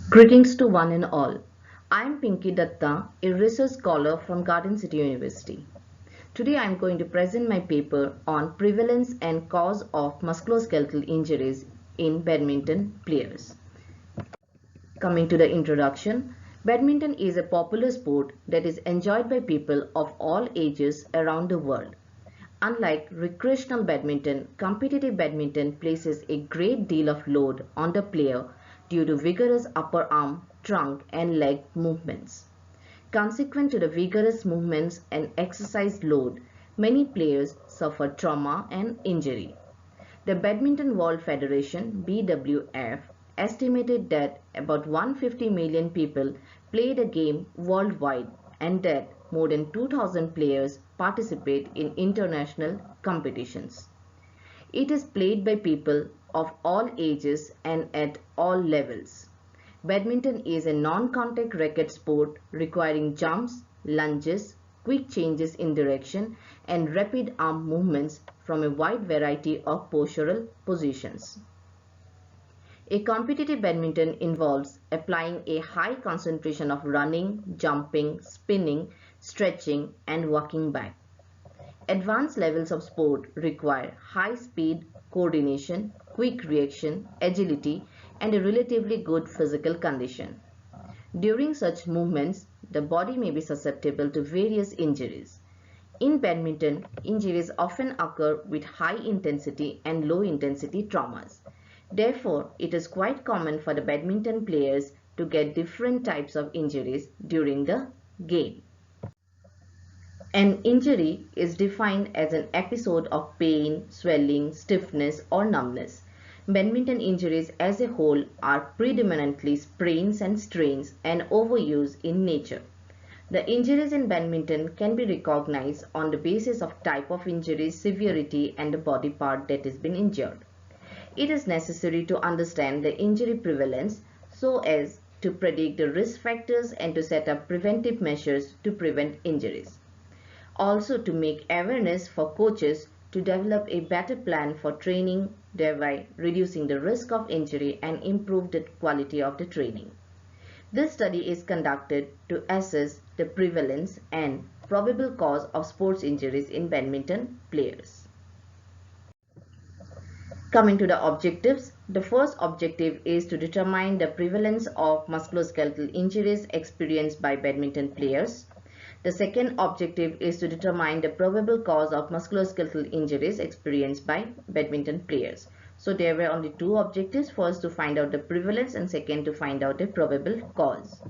Greetings to one and all. I am Pinky Datta, a research scholar from Garden City University. Today I am going to present my paper on prevalence and cause of musculoskeletal injuries in badminton players. Coming to the introduction, badminton is a popular sport that is enjoyed by people of all ages around the world. Unlike recreational badminton, competitive badminton places a great deal of load on the player due to vigorous upper arm, trunk and leg movements. Consequent to the vigorous movements and exercise load, many players suffer trauma and injury. The Badminton World Federation (BWF) estimated that about 150 million people play the game worldwide and that more than 2,000 players participate in international competitions. It is played by people of all ages and at all levels. Badminton is a non-contact racket sport requiring jumps, lunges, quick changes in direction, and rapid arm movements from a wide variety of postural positions. A competitive badminton involves applying a high concentration of running, jumping, spinning, stretching, and walking back. Advanced levels of sport require high speed, coordination, quick reaction, agility, and a relatively good physical condition. During such movements, the body may be susceptible to various injuries. In badminton, injuries often occur with high intensity and low intensity traumas. Therefore, it is quite common for the badminton players to get different types of injuries during the game. An injury is defined as an episode of pain, swelling, stiffness, or numbness. Badminton injuries as a whole are predominantly sprains and strains and overuse in nature. The injuries in badminton can be recognized on the basis of type of injury, severity, and the body part that has been injured. It is necessary to understand the injury prevalence so as to predict the risk factors and to set up preventive measures to prevent injuries. Also to make awareness for coaches to develop a better plan for training, thereby reducing the risk of injury and improve the quality of the training. This study is conducted to assess the prevalence and probable cause of sports injuries in badminton players. Coming to the objectives, the first objective is to determine the prevalence of musculoskeletal injuries experienced by badminton players. The second objective is to determine the probable cause of musculoskeletal injuries experienced by badminton players. So there were only two objectives, first to find out the prevalence and second to find out the probable cause.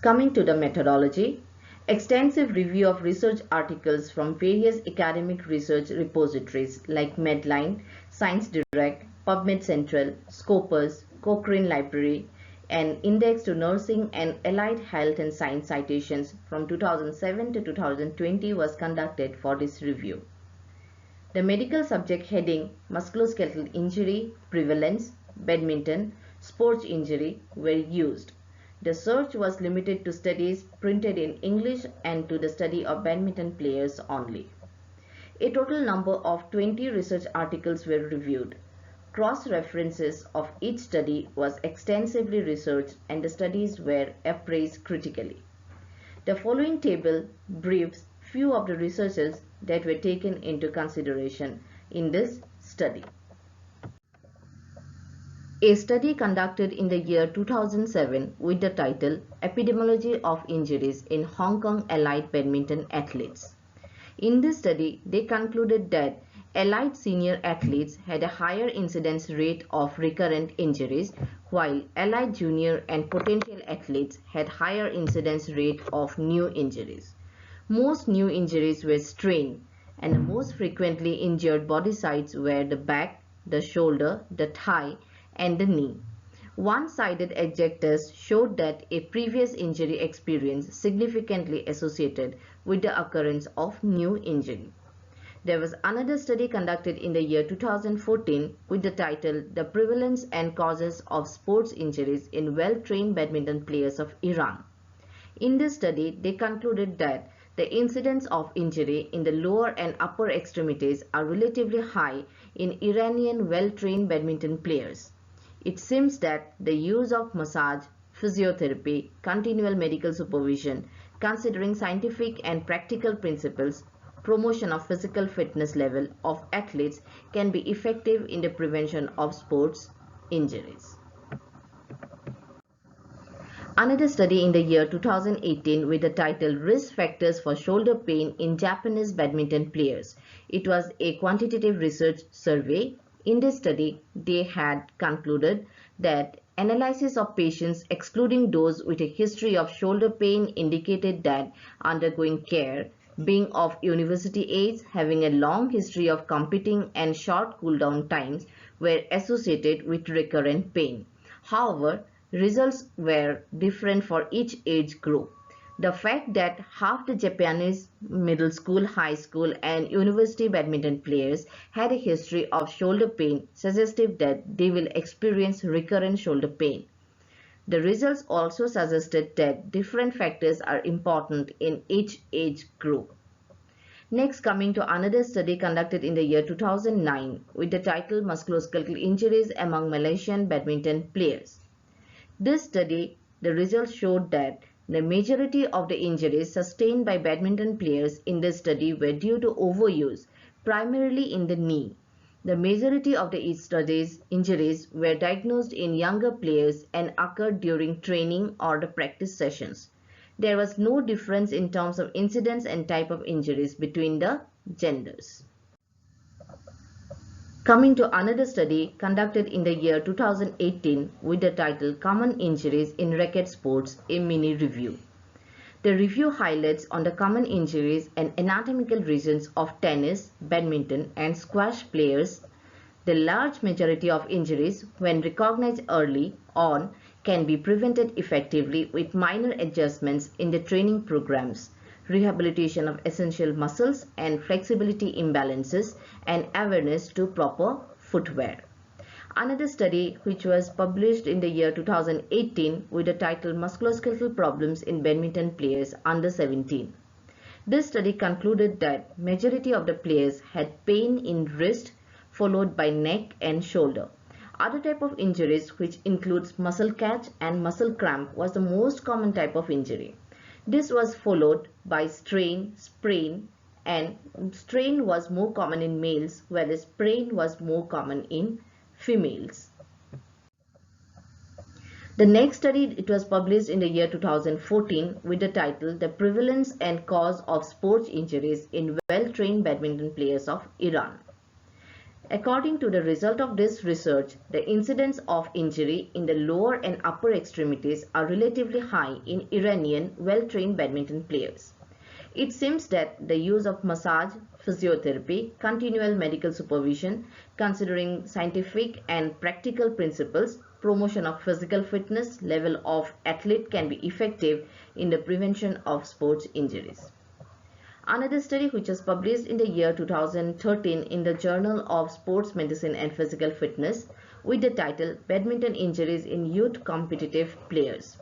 Coming to the methodology, extensive review of research articles from various academic research repositories like Medline, ScienceDirect, PubMed Central, Scopus, Cochrane Library, and Index to Nursing and Allied Health and Science citations from 2007 to 2020 was conducted for this review. The medical subject heading Musculoskeletal Injury, Prevalence, Badminton, Sports Injury were used. The search was limited to studies printed in English and to the study of badminton players only. A total number of 20 research articles were reviewed. Cross-references of each study was extensively researched and the studies were appraised critically. The following table briefs few of the researches that were taken into consideration in this study. A study conducted in the year 2007 with the title Epidemiology of Injuries in Hong Kong Allied Badminton Athletes. In this study, they concluded that allied senior athletes had a higher incidence rate of recurrent injuries, while allied junior and potential athletes had higher incidence rate of new injuries. Most new injuries were strain, and the most frequently injured body sites were the back, the shoulder, the thigh, and the knee. One-sided ejectors showed that a previous injury experience significantly associated with the occurrence of new injury. There was another study conducted in the year 2014 with the title The Prevalence and Causes of Sports Injuries in Well-Trained Badminton Players of Iran. In this study, they concluded that the incidence of injury in the lower and upper extremities are relatively high in Iranian well-trained badminton players. It seems that the use of massage, physiotherapy, continual medical supervision, considering scientific and practical principles, promotion of physical fitness level of athletes can be effective in the prevention of sports injuries. Another study in the year 2018 with the title Risk Factors for Shoulder Pain in Japanese Badminton Players. It was a quantitative research survey. In this study, they had concluded that analysis of patients excluding those with a history of shoulder pain indicated that undergoing care, being of university age, having a long history of competing and short cool-down times were associated with recurrent pain. However, results were different for each age group. The fact that half the Japanese middle school, high school, and university badminton players had a history of shoulder pain suggested that they will experience recurrent shoulder pain. The results also suggested that different factors are important in each age group. Next, coming to another study conducted in the year 2009 with the title Musculoskeletal Injuries Among Malaysian Badminton Players. This study, the results showed that the majority of the injuries sustained by badminton players in this study were due to overuse, primarily in the knee. The majority of the study's injuries were diagnosed in younger players and occurred during training or the practice sessions. There was no difference in terms of incidence and type of injuries between the genders. Coming to another study conducted in the year 2018 with the title Common Injuries in Racket Sports, a mini review. The review highlights on the common injuries and anatomical reasons of tennis, badminton and squash players. The large majority of injuries, when recognized early on, can be prevented effectively with minor adjustments in the training programs, rehabilitation of essential muscles and flexibility imbalances, and awareness to proper footwear. Another study which was published in the year 2018 with the title Musculoskeletal Problems in Badminton Players Under 17. This study concluded that majority of the players had pain in wrist followed by neck and shoulder. Other type of injuries which includes muscle catch and muscle cramp was the most common type of injury. This was followed by strain, sprain, and strain was more common in males whereas sprain was more common in females. The next study, it was published in the year 2014 with the title The Prevalence and Cause of Sports Injuries in Well-Trained Badminton Players of Iran. According to the result of this research, the incidence of injury in the lower and upper extremities are relatively high in Iranian well-trained badminton players. It seems that the use of massage, physiotherapy, continual medical supervision, considering scientific and practical principles, promotion of physical fitness level of athlete can be effective in the prevention of sports injuries. Another study which was published in the year 2013 in the Journal of Sports Medicine and Physical Fitness with the title Badminton Injuries in Youth Competitive Players.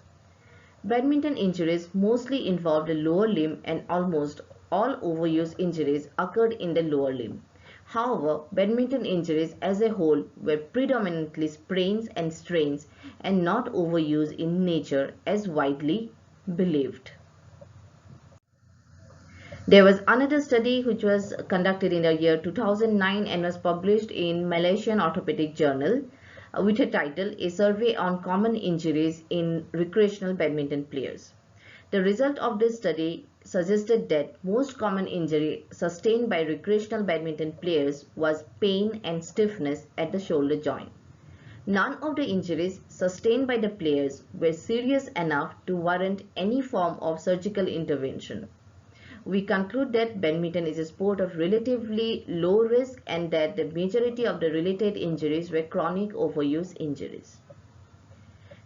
Badminton injuries mostly involved the lower limb and almost all overuse injuries occurred in the lower limb. However, badminton injuries as a whole were predominantly sprains and strains and not overuse in nature as widely believed. There was another study which was conducted in the year 2009 and was published in Malaysian Orthopedic Journal with a title A Survey on Common Injuries in Recreational Badminton Players. The result of this study suggested that most common injury sustained by recreational badminton players was pain and stiffness at the shoulder joint. None of the injuries sustained by the players were serious enough to warrant any form of surgical intervention. We conclude that badminton is a sport of relatively low risk and that the majority of the related injuries were chronic overuse injuries.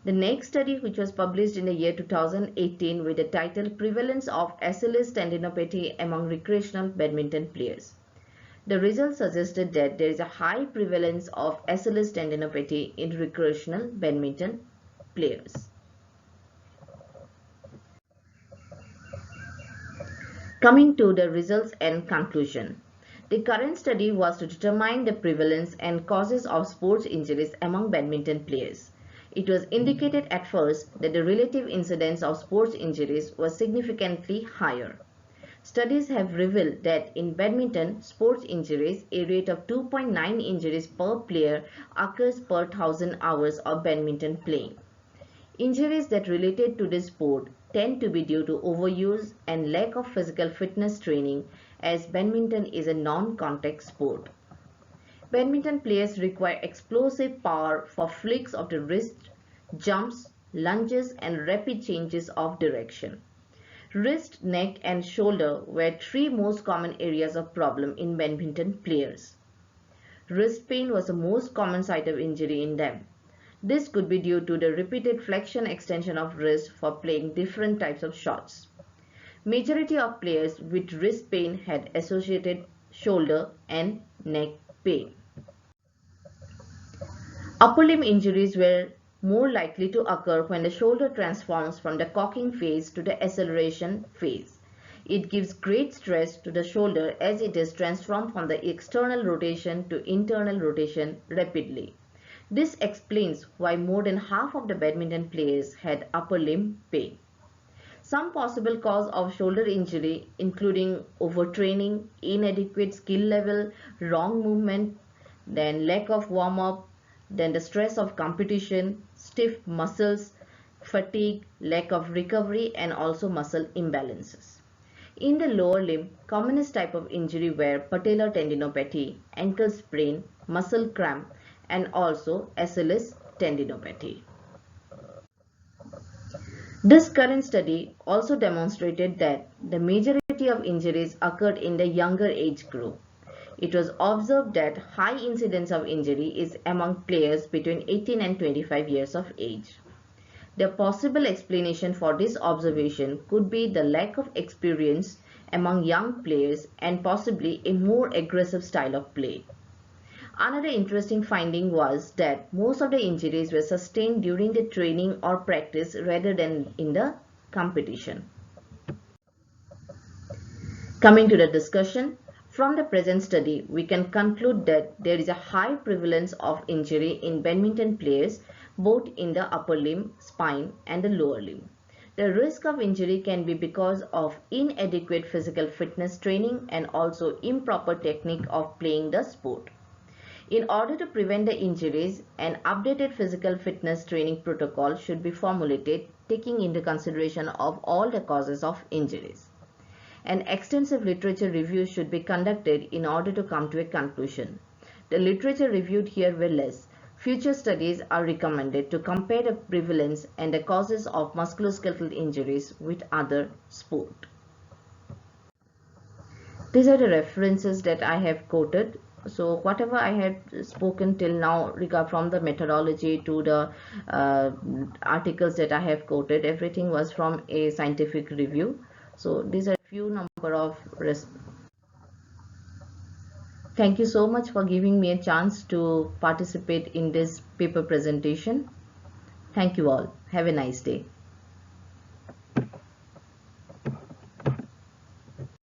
The next study, which was published in the year 2018 with the title Prevalence of Achilles Tendinopathy Among Recreational Badminton Players. The results suggested that there is a high prevalence of Achilles tendinopathy in recreational badminton players. Coming to the results and conclusion. The current study was to determine the prevalence and causes of sports injuries among badminton players. It was indicated at first that the relative incidence of sports injuries was significantly higher. Studies have revealed that in badminton sports injuries, a rate of 2.9 injuries per player occurs per 1,000 hours of badminton playing. Injuries that related to this sport tend to be due to overuse and lack of physical fitness training, as badminton is a non-contact sport. Badminton players require explosive power for flicks of the wrist, jumps, lunges, and rapid changes of direction. Wrist, neck, and shoulder were three most common areas of problem in badminton players. Wrist pain was the most common site of injury in them. This could be due to the repeated flexion extension of wrist for playing different types of shots. Majority of players with wrist pain had associated shoulder and neck pain. Upper limb injuries were more likely to occur when the shoulder transforms from the cocking phase to the acceleration phase. It gives great stress to the shoulder as it is transformed from the external rotation to internal rotation rapidly. This explains why more than half of the badminton players had upper limb pain. Some possible cause of shoulder injury including overtraining, inadequate skill level, wrong movement, then lack of warm-up, then the stress of competition, stiff muscles, fatigue, lack of recovery, and also muscle imbalances. In the lower limb, commonest type of injury were patellar tendinopathy, ankle sprain, muscle cramp, and also Achilles tendinopathy. This current study also demonstrated that the majority of injuries occurred in the younger age group. It was observed that high incidence of injury is among players between 18 and 25 years of age. The possible explanation for this observation could be the lack of experience among young players and possibly a more aggressive style of play. Another interesting finding was that most of the injuries were sustained during the training or practice rather than in the competition. Coming to the discussion, from the present study, we can conclude that there is a high prevalence of injury in badminton players both in the upper limb, spine, and the lower limb. The risk of injury can be because of inadequate physical fitness training and also improper technique of playing the sport. In order to prevent the injuries, an updated physical fitness training protocol should be formulated taking into consideration of all the causes of injuries. An extensive literature review should be conducted in order to come to a conclusion. The literature reviewed here were less. Future studies are recommended to compare the prevalence and the causes of musculoskeletal injuries with other sports. These are the references that I have quoted. So whatever I had spoken till now from the methodology to the articles that I have quoted, everything was from a scientific review. So these are few number of Thank you so much for giving me a chance to participate in this paper presentation. Thank you all. Have a nice day.